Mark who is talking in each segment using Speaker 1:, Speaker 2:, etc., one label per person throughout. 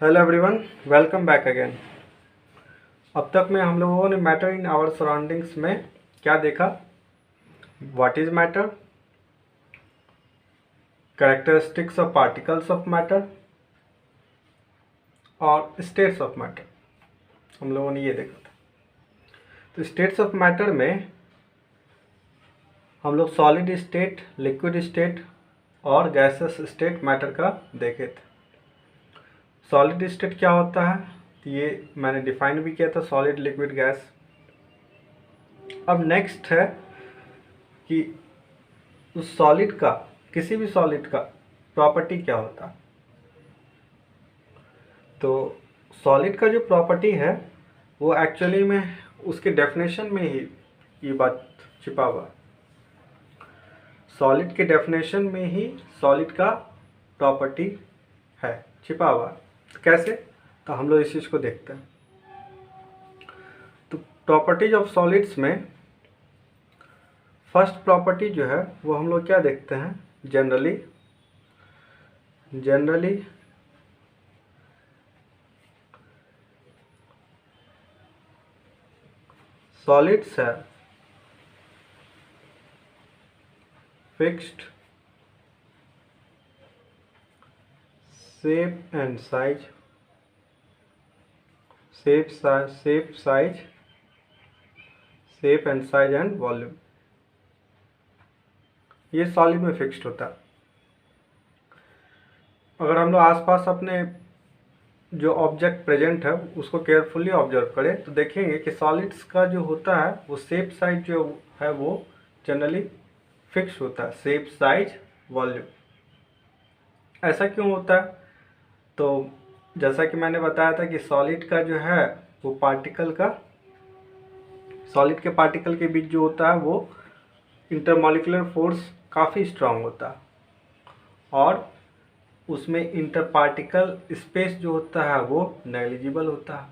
Speaker 1: Hello everyone, welcome back again. अब तक में हम लोगों ने मैटर इन आवर सराउंडिंग्स में क्या देखा? What is matter, characteristics of particles of matter और स्टेट्स ऑफ मैटर। हम लोगों ने ये देखा था। तो स्टेट्स ऑफ मैटर में हम लोग सॉलिड स्टेट, लिक्विड स्टेट और गैसेस स्टेट मैटर का देखे थे। सॉलिड स्टेट क्या होता है, तो ये मैंने डिफाइन भी किया था, सॉलिड, लिक्विड, गैस। अब नेक्स्ट है कि उस सॉलिड का, किसी भी सॉलिड का प्रॉपर्टी क्या होता है। तो सॉलिड का जो प्रॉपर्टी है वो एक्चुअली में उसके डेफिनेशन में ही ये बात छिपा हुआ है। सॉलिड के डेफिनेशन में ही सॉलिड का प्रॉपर्टी है, छिपा हुआ है। तो कैसे? तो हम लोग इस चीज़ को देखते हैं। तो प्रॉपर्टीज ऑफ सॉलिड्स में फर्स्ट प्रॉपर्टी जो है वो हम लोग क्या देखते हैं, generally solids have fixed shape and size, shape and size and volume। ये सॉलिड में फिक्स्ड होता है। अगर हम लोग आसपास अपने जो ऑब्जेक्ट प्रेजेंट है उसको केयरफुली ऑब्जर्व करें तो देखेंगे कि सॉलिड्स का जो होता है वो शेप साइज जो है वो जनरली फिक्स होता है। Shape, size, volume. ऐसा क्यों होता है? तो जैसा कि मैंने बताया था कि सॉलिड का जो है वो सॉलिड के पार्टिकल के बीच जो होता है वो इंटरमॉलिक्यूलर फोर्स काफ़ी स्ट्रांग होता है और उसमें इंटर पार्टिकल स्पेस जो होता है वो नेग्लिजिबल होता है।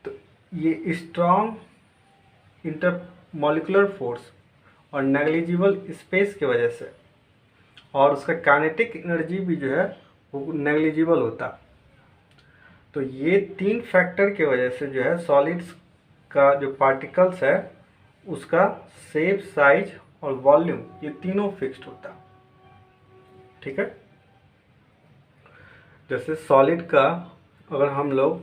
Speaker 1: तो ये स्ट्रांग इंटर मॉलिक्यूलर फोर्स और नेग्लिजिबल स्पेस की वजह से और उसका काइनेटिक एनर्जी भी जो है वो नेग्लिजिबल होता। तो ये तीन फैक्टर की वजह से जो है सॉलिड्स का जो पार्टिकल्स है उसका शेप, साइज और वॉल्यूम ये तीनों फिक्स्ड होता। ठीक है। जैसे सॉलिड का अगर हम लोग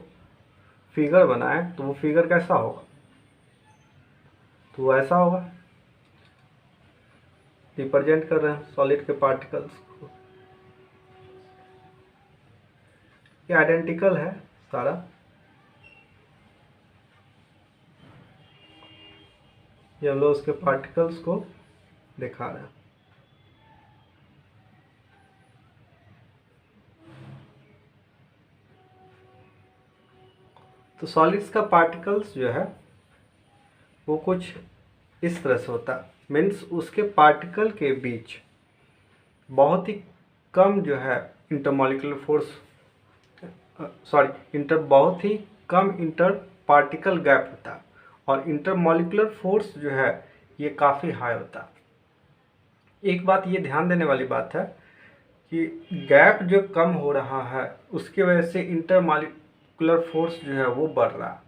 Speaker 1: फिगर बनाएं तो वो फिगर कैसा होगा, तो वो ऐसा होगा। रिप्रेजेंट कर रहे हैं सॉलिड के पार्टिकल्स को, ये आइडेंटिकल है सारा। ये हम लोग उसके पार्टिकल्स को दिखा रहे हैं। तो सॉलिड्स का पार्टिकल्स जो है वो कुछ इस तरह से होता है। मीन्स उसके पार्टिकल के बीच बहुत ही कम जो है इंटरमॉलिक्यूलर फोर्स, बहुत ही कम इंटर पार्टिकल गैप होता है और इंटरमॉलिक्यूलर फोर्स जो है ये काफ़ी हाई होता है। एक बात ये ध्यान देने वाली बात है कि गैप जो कम हो रहा है उसकी वजह से इंटरमॉलिक्यूलर फोर्स जो है वो बढ़ रहा है।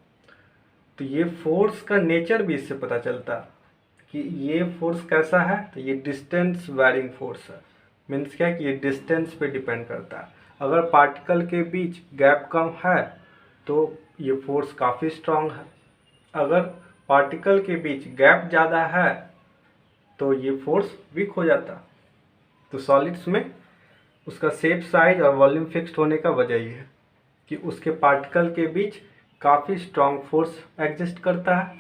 Speaker 1: तो ये फोर्स का नेचर भी इससे पता चलता है कि ये फोर्स कैसा है। तो ये डिस्टेंस वैरिंग फोर्स है। मीन्स क्या कि ये डिस्टेंस पे डिपेंड करता है। अगर पार्टिकल के बीच गैप कम है तो ये फोर्स काफ़ी स्ट्रांग है। अगर पार्टिकल के बीच गैप ज़्यादा है तो ये फोर्स वीक हो जाता। तो सॉलिड्स में उसका शेप, साइज और वॉल्यूम फिक्स्ड होने का वजह ये है कि उसके पार्टिकल के बीच काफ़ी स्ट्रांग फोर्स एग्जिस्ट करता है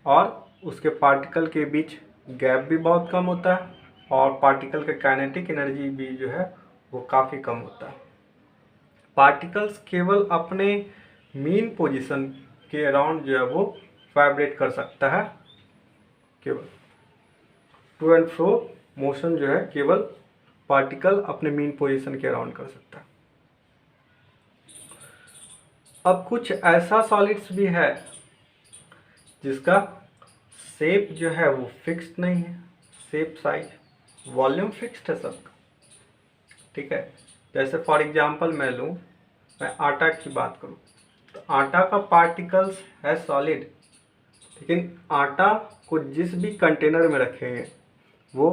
Speaker 1: और उसके पार्टिकल के बीच गैप भी बहुत कम होता है और पार्टिकल का काइनेटिक एनर्जी भी जो है वो काफ़ी कम होता है। पार्टिकल्स केवल अपने मीन पोजीशन के अराउंड जो है वो वाइब्रेट कर सकता है। केवल टू एंड फ्रो मोशन जो है केवल पार्टिकल अपने मीन पोजीशन के अराउंड कर सकता है। अब कुछ ऐसा सॉलिड्स भी है जिसका शेप जो है वो फिक्स्ड नहीं है। शेप, साइज, वॉल्यूम फिक्स्ड है सबका। ठीक है। जैसे फॉर एग्जांपल मैं लूँ मैं आटा की बात करूँ तो आटा का पार्टिकल्स है सॉलिड, लेकिन आटा को जिस भी कंटेनर में रखेंगे वो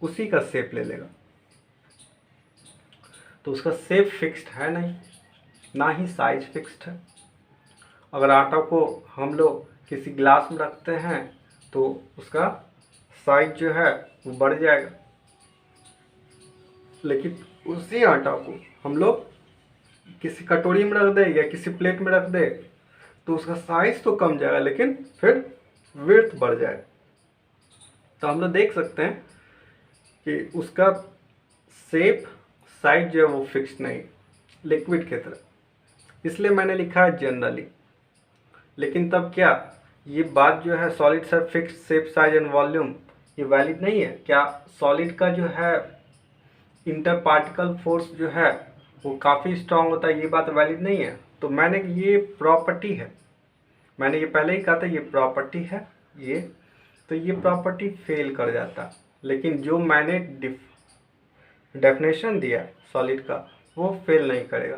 Speaker 1: उसी का शेप ले लेगा। तो उसका शेप फिक्स्ड है नहीं, ना ही साइज फिक्स्ड है। अगर आटा को हम लोग किसी ग्लास में रखते हैं तो उसका साइज जो है वो बढ़ जाएगा, लेकिन उसी आटा को हम लोग किसी कटोरी में रख दे या किसी प्लेट में रख दे तो उसका साइज तो कम जाएगा, लेकिन फिर विड्थ बढ़ जाएगा। तो हम लोग देख सकते हैं कि उसका शेप साइज जो है वो फिक्स नहीं, लिक्विड की तरह। इसलिए मैंने लिखा है जनरली। लेकिन तब क्या ये बात जो है सॉलिड से fix shape size and volume ये वैलिड नहीं है? क्या सॉलिड का जो है इंटर पार्टिकल फोर्स जो है वो काफ़ी स्ट्रांग होता है, ये बात वैलिड नहीं है? तो मैंने ये प्रॉपर्टी है, मैंने ये पहले ही कहा था ये प्रॉपर्टी है ये, तो ये प्रॉपर्टी फेल कर जाता। लेकिन जो मैंने डेफिनेशन दिया सॉलिड का वो फेल नहीं करेगा,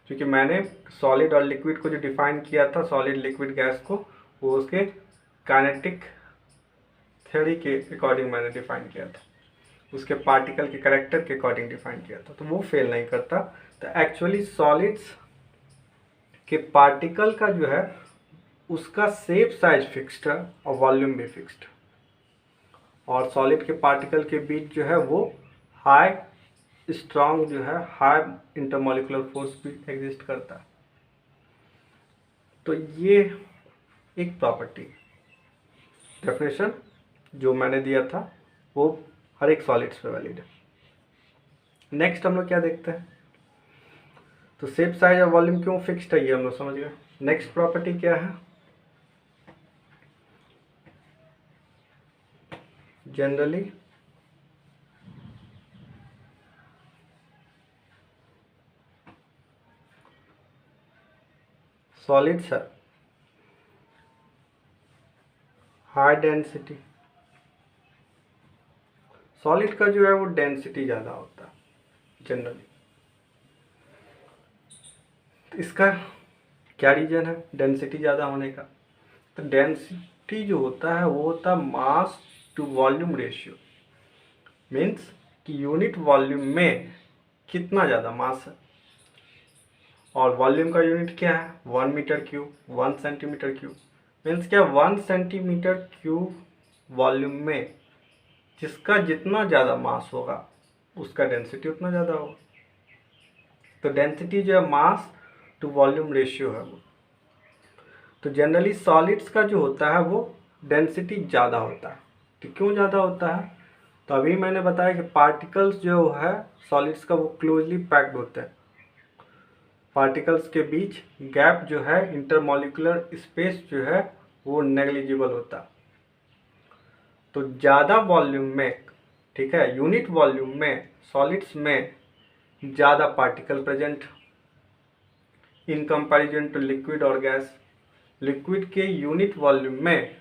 Speaker 1: क्योंकि मैंने सॉलिड और लिक्विड को जो डिफाइन किया था, सॉलिड लिक्विड गैस को, वो उसके काइनेटिक थ्योरी के अकॉर्डिंग मैंने डिफाइन किया था, उसके पार्टिकल के कैरेक्टर के अकॉर्डिंग डिफाइन किया था, तो वो फेल नहीं करता। तो एक्चुअली सॉलिड्स के पार्टिकल का जो है उसका शेप साइज फिक्स्ड है और वॉल्यूम भी फिक्स्ड है, और सॉलिड के पार्टिकल के बीच जो है वो हाई स्ट्रॉन्ग जो है हाई इंटरमॉलिकुलर फोर्स भी एग्जिस्ट करता है। तो ये एक प्रॉपर्टी डेफिनेशन जो मैंने दिया था वो हर एक सॉलिड्स पे वैलिड है। नेक्स्ट हम लोग क्या देखते हैं, तो शेप साइज और वॉल्यूम क्यों फिक्स्ड है ये हम लोग समझ गए। नेक्स्ट प्रॉपर्टी क्या है, जनरली सॉलिड्स है हाई डेंसिटी, सॉलिड का जो है वो डेंसिटी ज़्यादा होता है जनरली। तो इसका क्या रीजन है डेंसिटी ज़्यादा होने का? तो डेंसिटी जो होता है वो होता है मास टू वॉल्यूम रेशियो, मीन्स कि यूनिट वॉल्यूम में कितना ज़्यादा मास है, और वॉल्यूम का यूनिट क्या है 1 metre cube, 1 centimetre cube. Means क्या 1 सेंटीमीटर क्यूब वॉल्यूम में जिसका जितना ज़्यादा मास होगा उसका डेंसिटी उतना ज़्यादा होगा। तो डेंसिटी जो है मास टू वॉल्यूम रेशियो है वो। तो जनरली सॉलिड्स का जो होता है वो डेंसिटी ज़्यादा होता है। तो क्यों ज़्यादा होता है? तो अभी मैंने बताया कि पार्टिकल्स जो है सॉलिड्स का वो क्लोजली पैक्ड होते हैं, पार्टिकल्स के बीच गैप जो है इंटरमॉलिकुलर स्पेस जो है वो नेग्लिजिबल होता। तो ज़्यादा वॉल्यूम में, ठीक है, यूनिट वॉल्यूम में सॉलिड्स में ज़्यादा particle present in comparison to liquid और गैस। लिक्विड के यूनिट वॉल्यूम में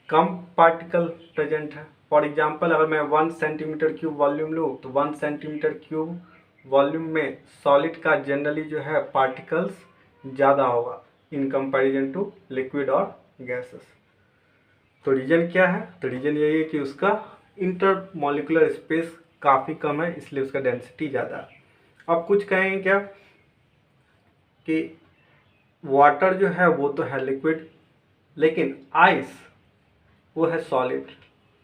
Speaker 1: कम पार्टिकल प्रेजेंट है। फॉर एग्जांपल अगर मैं 1 सेंटीमीटर क्यूब वॉल्यूम लूँ तो 1 सेंटीमीटर क्यूब वॉल्यूम में सॉलिड का जनरली जो है पार्टिकल्स ज़्यादा होगा इन कंपैरिजन टू लिक्विड और गैसेस। तो रीजन क्या है? तो रीजन यही है कि उसका इंटरमॉलिकुलर स्पेस काफ़ी कम है, इसलिए उसका डेंसिटी ज़्यादा है। अब कुछ कहेंगे क्या कि वाटर जो है वो तो है लिक्विड, लेकिन आइस वो है सॉलिड,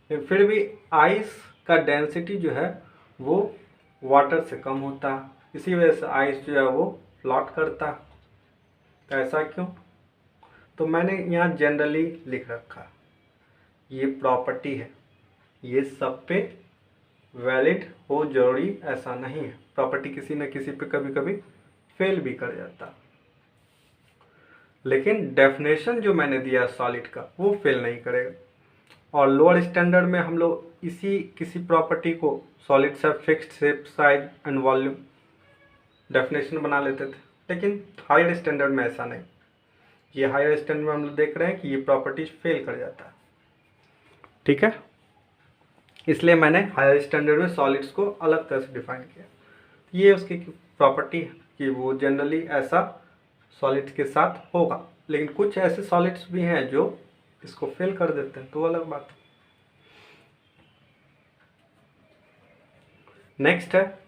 Speaker 1: फिर भी आइस का डेंसिटी जो है वो वाटर से कम होता है, इसी वजह से आइस जो है वो फ्लोट करता। तो ऐसा क्यों? तो मैंने यहाँ जनरली लिख रखा, ये प्रॉपर्टी है, ये सब पे वैलिड हो जरूरी ऐसा नहीं है, प्रॉपर्टी किसी न किसी पे कभी कभी फेल भी कर जाता। लेकिन डेफिनेशन जो मैंने दिया सॉलिड का वो फेल नहीं करेगा। और लोअर स्टैंडर्ड में हम लोग इसी किसी प्रॉपर्टी को सॉलिड से fixed shape size and volume definition बना लेते थे, लेकिन हायर स्टैंडर्ड में ऐसा नहीं। ये हायर स्टैंडर्ड में हम लोग देख रहे हैं कि ये प्रॉपर्टी फेल कर जाता है, ठीक है। इसलिए मैंने हायर स्टैंडर्ड में सॉलिड्स को अलग तरह से डिफाइन किया। ये उसकी प्रॉपर्टी है। कि वो जनरली ऐसा सॉलिड्स के साथ होगा, लेकिन कुछ ऐसे सॉलिड्स भी हैं जो इसको फेल कर देते हैं, तो वो अलग बात है। नेक्स्ट है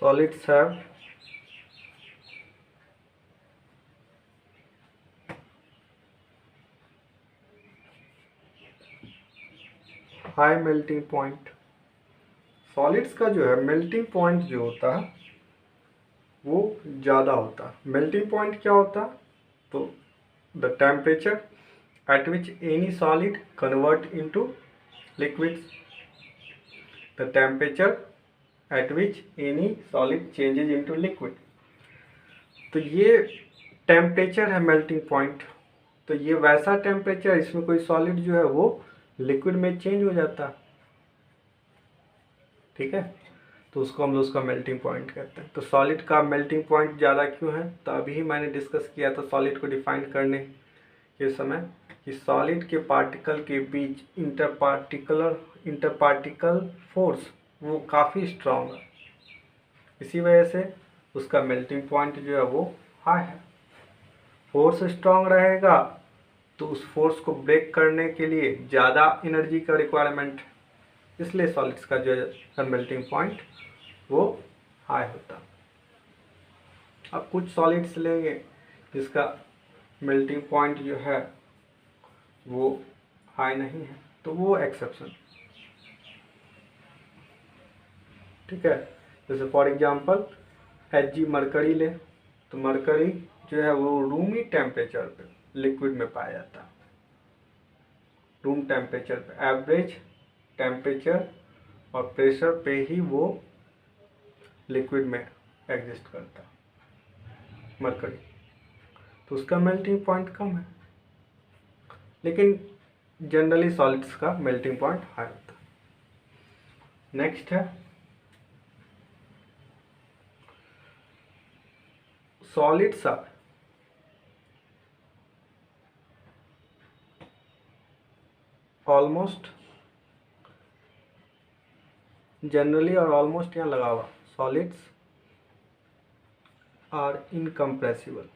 Speaker 1: solids have high melting point. Solids का जो है मेल्टिंग पॉइंट जो होता है वो ज़्यादा होता है। मेल्टिंग पॉइंट क्या होता है? तो the temperature at which any solid convert into liquids, the temperature at which any solid changes into liquid। तो ये टेम्परेचर है मेल्टिंग पॉइंट। तो ये वैसा टेम्परेचर इसमें कोई सॉलिड जो है वो लिक्विड में चेंज हो जाता है, ठीक है, तो उसको हम लोग उसका मेल्टिंग पॉइंट कहते हैं। तो सॉलिड का मेल्टिंग पॉइंट ज़्यादा क्यों है? तो अभी ही मैंने डिस्कस किया था सॉलिड को डिफाइन करने के समय कि सॉलिड के पार्टिकल के बीच इंटरपार्टिकल फोर्स वो काफ़ी स्ट्रांग है, इसी वजह से उसका मेल्टिंग पॉइंट जो है वो हाई है। फोर्स स्ट्रांग रहेगा तो उस फोर्स को ब्रेक करने के लिए ज़्यादा एनर्जी का रिक्वायरमेंट, इसलिए सॉलिड्स का जो है मेल्टिंग पॉइंट वो हाई होता। अब कुछ सॉलिड्स लेंगे जिसका मेल्टिंग पॉइंट जो है वो हाई नहीं है, तो वो एक्सेप्शन, ठीक है। जैसे फॉर एग्जांपल Hg मरकरी ले, तो मरकरी जो है वो रूमी टेम्परेचर पे लिक्विड में पाया जाता है। रूम टेम्परेचर पे, एवरेज टेम्परेचर और प्रेशर पे ही वो लिक्विड में एग्जिस्ट करता है मरकरी, तो उसका मेल्टिंग पॉइंट कम है, लेकिन जनरली सॉलिड्स का मेल्टिंग पॉइंट हाई होता है। नेक्स्ट है सॉलिड्स आर ऑलमोस्ट, जनरली और ऑलमोस्ट यहाँ लगा हुआ, सॉलिड्स आर इनकम्प्रेसिबल।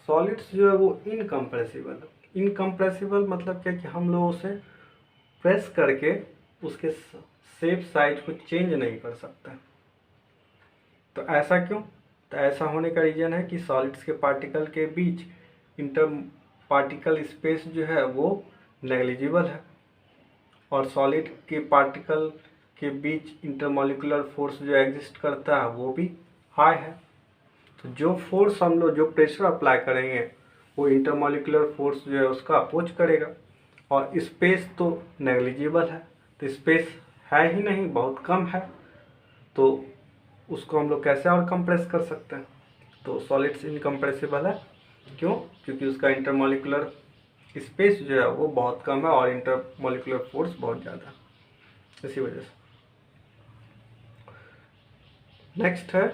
Speaker 1: सॉलिड्स जो है वो इनकम्प्रेसिबल है। इनकम्प्रेसिबल मतलब क्या कि हम लोग उसे प्रेस करके उसके शेप साइज को चेंज नहीं कर सकते। तो ऐसा क्यों? तो ऐसा होने का रीज़न है कि सॉलिड्स के पार्टिकल के बीच इंटर पार्टिकल स्पेस जो है वो नेग्लिजिबल है, और सॉलिड के पार्टिकल के बीच इंटरमॉलिक्यूलर फोर्स जो एग्जिस्ट करता है वो भी हाई है। तो जो फोर्स हम लोग जो प्रेशर अप्लाई करेंगे वो इंटरमॉलिक्यूलर फोर्स जो है उसका अपोज करेगा, और स्पेस तो नेग्लिजिबल है, तो स्पेस है ही नहीं, बहुत कम है, तो उसको हम लोग कैसे और कंप्रेस कर सकते हैं? तो सॉलिड्स इनकम्प्रेसिबल है। क्यों? क्योंकि उसका इंटरमॉलिक्यूलर स्पेस जो है वो बहुत कम है और इंटरमॉलिक्यूलर फोर्स बहुत ज़्यादा है, इसी वजह से। नेक्स्ट है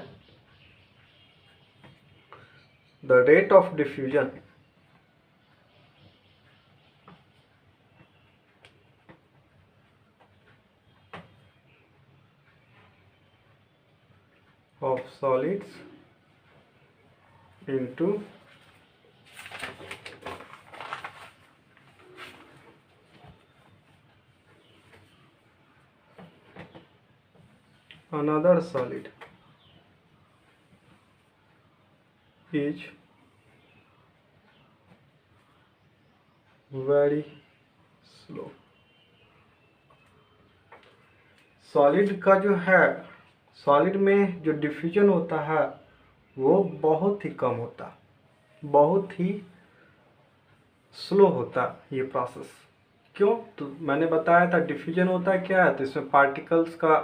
Speaker 1: the rate of diffusion of solids into another solid is very slow। Solid का जो है, सॉलिड में जो डिफ्यूजन होता है वो बहुत ही कम होता, बहुत ही स्लो होता ये प्रोसेस। क्यों? तो मैंने बताया था डिफ्यूजन होता है क्या है, तो इसमें पार्टिकल्स का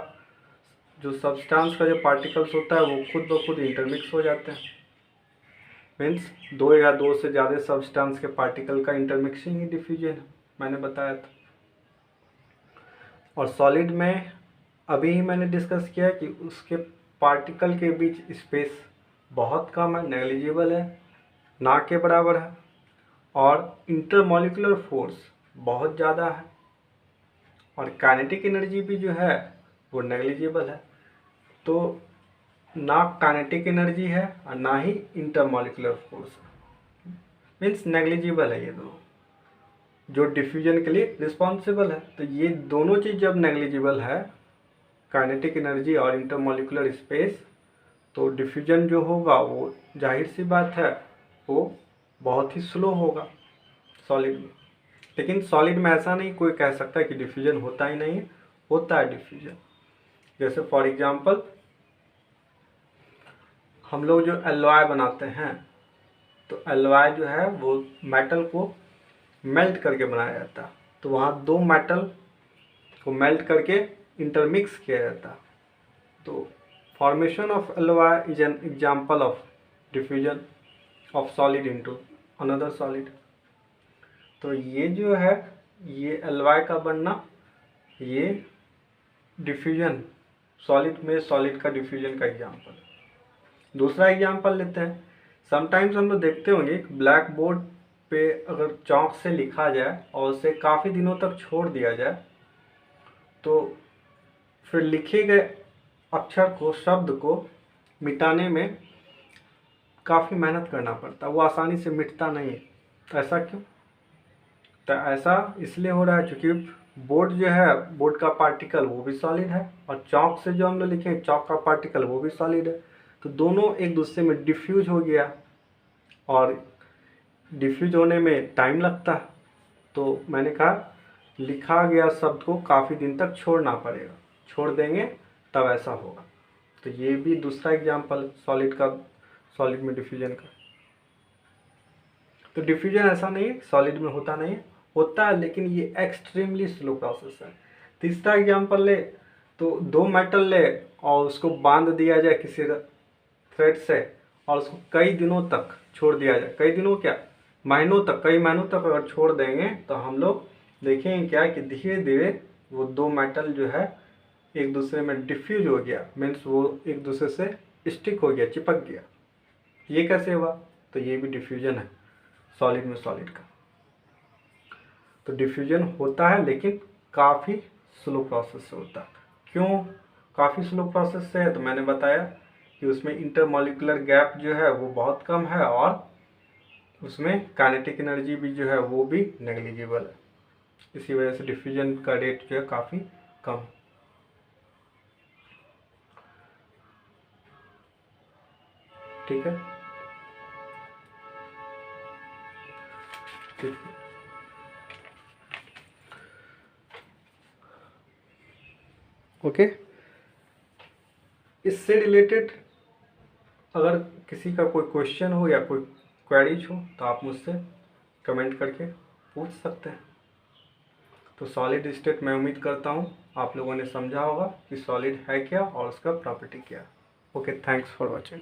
Speaker 1: जो सब्सटेंस का जो पार्टिकल्स होता है वो खुद ब खुद इंटरमिक्स हो जाते हैं। मीन्स दो या दो से ज़्यादा सब्सटेंस के पार्टिकल का इंटरमिक्सिंग ही डिफ्यूजन है, मैंने बताया था। और सॉलिड में अभी ही मैंने डिस्कस किया कि उसके पार्टिकल के बीच स्पेस बहुत कम है, नेग्लिजिबल है, ना के बराबर है। और इंटरमॉलिक्यूलर फोर्स बहुत ज़्यादा है, और काइनेटिक एनर्जी भी जो है वो नेग्लिजिबल है। तो ना काइनेटिक एनर्जी है और ना ही इंटरमॉलिक्यूलर फोर्स, मीन्स नेग्लिजिबल है ये दोनों, जो डिफ्यूजन के लिए रिस्पॉन्सिबल है। तो ये दोनों चीज़ जब नेग्लिजिबल है, काइनेटिक एनर्जी और इंटरमॉलिक्यूलर स्पेस, तो डिफ्यूजन जो होगा वो जाहिर सी बात है वो बहुत ही स्लो होगा सॉलिड में। लेकिन सॉलिड में ऐसा नहीं कोई कह सकता कि डिफ्यूजन होता ही नहीं है, होता है डिफ्यूजन। जैसे फॉर एग्जांपल हम लोग जो एलॉय बनाते हैं, तो एलॉय जो है वो मेटल को मेल्ट करके बनाया जाता है। तो वहाँ दो मेटल को मेल्ट करके इंटरमिक्स किया जाता है। तो formation of alloy is an example of diffusion of solid into another solid. तो ये जो है, ये एलॉय का बनना, ये डिफ्यूजन, सॉलिड में सॉलिड का डिफ्यूजन का एग्जांपल। दूसरा एग्जांपल लेते हैं। समटाइम्स हम लोग देखते होंगे ब्लैक बोर्ड पे अगर चौक से लिखा जाए और उसे काफ़ी दिनों तक छोड़ दिया जाए, तो फिर लिखे गए अक्षर को, शब्द को मिटाने में काफ़ी मेहनत करना पड़ता है, वो आसानी से मिटता नहीं है। ऐसा क्यों? तो ऐसा इसलिए हो रहा है क्योंकि बोर्ड जो है, बोर्ड का पार्टिकल वो भी सॉलिड है, और चौक से जो हम लोग लिखे चौक का पार्टिकल वो भी सॉलिड है। तो दोनों एक दूसरे में डिफ्यूज हो गया, और डिफ्यूज होने में टाइम लगता है। तो मैंने कहा लिखा गया शब्द को काफ़ी दिन तक छोड़ना पड़ेगा, छोड़ देंगे तब ऐसा होगा। तो ये भी दूसरा एग्जांपल सॉलिड का, सॉलिड में डिफ्यूजन का। तो डिफ्यूजन ऐसा नहीं है सॉलिड में होता नहीं है, होता है, लेकिन ये एक्सट्रीमली स्लो प्रोसेस है। तीसरा एग्जांपल ले, तो दो मेटल ले और उसको बांध दिया जाए किसी थ्रेड से, और उसको कई दिनों तक छोड़ दिया जाए, कई दिनों क्या, महीनों तक, कई महीनों तक अगर छोड़ देंगे, तो हम लोग देखेंगे क्या कि धीरे धीरे वो दो मेटल जो है एक दूसरे में डिफ्यूज हो गया, मीन्स वो एक दूसरे से स्टिक हो गया, चिपक गया। ये कैसे हुआ? तो ये भी डिफ्यूजन है सॉलिड में सॉलिड का। तो डिफ्यूजन होता है, लेकिन काफ़ी स्लो प्रोसेस से होता है। क्यों काफ़ी स्लो प्रोसेस से है? तो मैंने बताया कि उसमें इंटरमॉलिक्यूलर गैप जो है वो बहुत कम है, और उसमें काइनेटिक एनर्जी भी जो है वो भी नेग्लिजिबल है। इसी वजह से डिफ्यूजन का रेट जो है काफ़ी कम। ठीक है, ठीक है। ओके, इससे रिलेटेड अगर किसी का कोई क्वेश्चन हो या कोई क्वेरीज हो, तो आप मुझसे कमेंट करके पूछ सकते हैं। तो सॉलिड स्टेट मैं उम्मीद करता हूँ आप लोगों ने समझा होगा कि सॉलिड है क्या और उसका प्रॉपर्टी क्या है। Okay, thanks for watching.